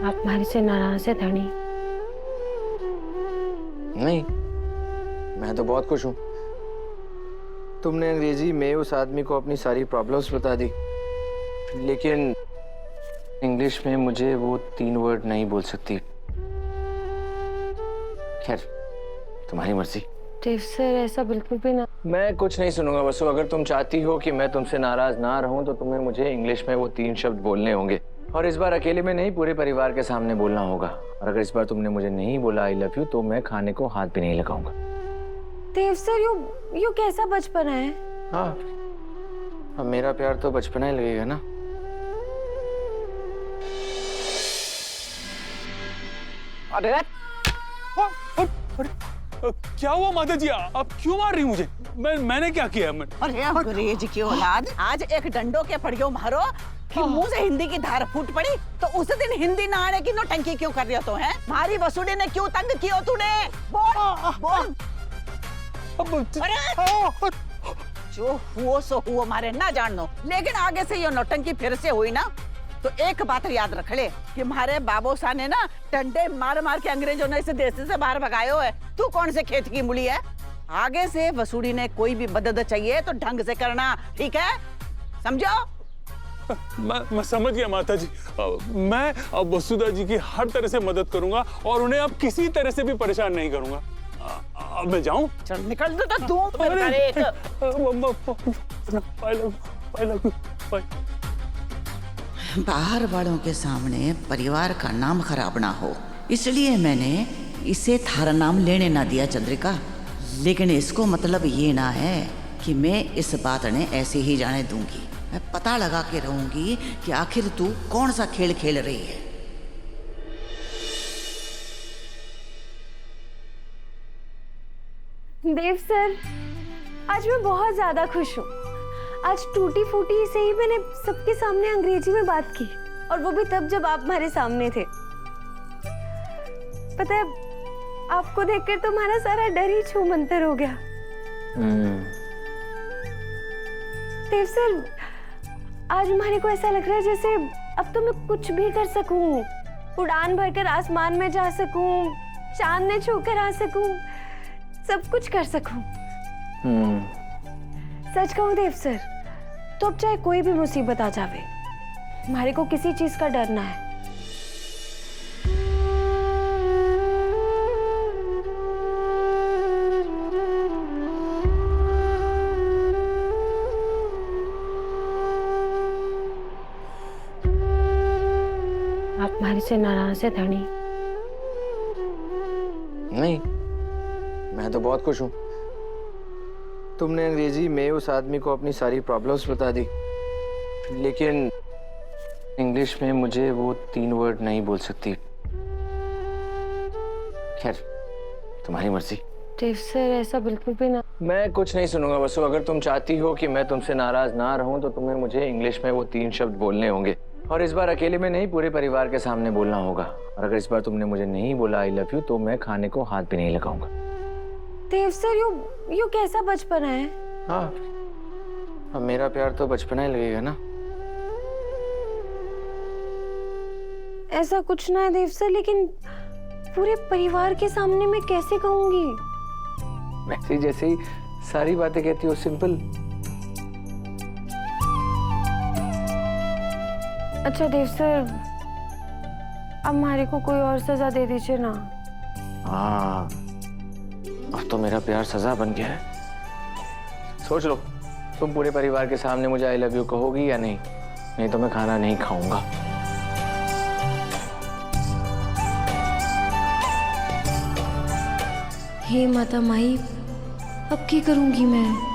आप हमारे से नाराज है धनी? नहीं, मैं तो बहुत खुश हूँ। तुमने अंग्रेजी में उस आदमी को अपनी सारी प्रॉब्लम्स बता दी, लेकिन इंग्लिश में मुझे वो 3 वर्ड नहीं बोल सकती। खैर, तुम्हारी मर्जी। देव सर, ऐसा बिल्कुल भी ना। मैं कुछ नहीं सुनूंगा वसु। अगर तुम चाहती हो कि मैं तुमसे नाराज ना रहूं तो तुम्हें मुझे इंग्लिश में वो 3 शब्द बोलने होंगे, और इस बार अकेले में नहीं, पूरे परिवार के सामने बोलना होगा। और अगर इस बार तुमने मुझे नहीं बोला आई लव यू तो मैं खाने को हाथ भी नहीं लगाऊंगा। देव सर, यू कैसा बचपना है? हाँ, अब मेरा प्यार तो बचपना ही लगेगा ना। अरे क्या हुआ माता जी? आप क्यों मार रही मुझे? मैंने क्या किया? अरे अंग्रेज की औलाद, आज एक डंडो के पड़ियो मारो कि मुंह से हिंदी की धार फूट पड़ी, तो उस दिन हिंदी ना आने की नौटंकी क्यों कर रही हो तो है? मारी वसूड़ी ने क्यों तंग किया तूने? बोल बोल। अरे जो हुआ सो हुआ, मारे ना जान दो, लेकिन आगे से ये नौटंकी फिर से हुई ना तो एक बात याद रख ले कि हमारे बाबू साहब ने ना डंडे मार मार के अंग्रेजों ने इस देश से बाहर भगायो है। तू कौन से खेत की मूली है? आगे से वसूड़ी ने कोई भी मदद चाहिए तो ढंग से करना, ठीक है? समझो? मैं समझ गया माता जी। मैं अब वसुधा जी की हर तरह से मदद करूंगा और उन्हें अब किसी तरह से भी परेशान नहीं करूंगा। अब मैं जाऊं? चल निकल दो तो धूप में कर एक। बाहर वालों के सामने परिवार का नाम खराब ना हो, इसलिए मैंने इसे थारा नाम लेने ना दिया चंद्रिका। लेकिन इसको मतलब ये ना है कि मैं इस बात ने ऐसे ही जाने दूंगी। मैं पता लगा के रहूंगी कि आखिर तू कौन सा खेल खेल रही है। देव सर, आज मैं बहुत ज्यादा खुश हूँ। आज टूटी फूटी से ही मैंने सबके सामने अंग्रेजी में बात की, और वो भी तब जब आप हमारे सामने थे। पता है, आपको देखकर तो हमारा सारा डर ही छूमंतर हो गया। देव सर, आज हमारे को ऐसा लग रहा है जैसे अब तो मैं कुछ भी कर सकूं, उड़ान भरकर आसमान में जा सकूं, चांद ने छूकर आ सकूं, सब कुछ कर सकूं। सच कहूं देव सर, तो अब चाहे कोई भी मुसीबत आ जावे, हमारे को किसी चीज का डर ना है। आप हमारे से नाराज है धनी? नहीं, मैं तो बहुत खुश हूँ। तुमने अंग्रेजी में उस आदमी को अपनी सारी प्रॉब्लम्स बता दी, लेकिन इंग्लिश में मुझे वो 3 वर्ड नहीं बोल सकती। खैर, तुम्हारी मर्जी। देव सर, ऐसा बिल्कुल भी ना। मैं कुछ नहीं सुनूंगा वसु। अगर तुम चाहती हो कि मैं तुमसे नाराज ना रहूं तो तुम्हें मुझे इंग्लिश में वो 3 शब्द बोलने होंगे, और इस बार अकेले में नहीं, पूरे परिवार के सामने बोलना होगा। और अगर इस बार तुमने मुझे नहीं बोला आई लव यू तो मैं खाने को हाथ भी नहीं लगाऊंगा। देव सर, यू कैसा बचपना है? हाँ, अब मेरा प्यार तो बचपना ही लगेगा ना। ऐसा कुछ ना है देव सर, लेकिन पूरे परिवार के सामने मैं कैसे कहूंगी? वैसे जैसे ही सारी बातें कहती हो, सिंपल। अच्छा देव सर, अब हमारे को कोई और सजा दे दीजिए ना। हाँ, अब तो मेरा प्यार सजा बन गया है। सोच लो, तुम पूरे परिवार के सामने मुझे आई लव यू कहोगी या नहीं? नहीं तो मैं खाना नहीं खाऊंगा। हे माता माई, अब क्या करूंगी मैं?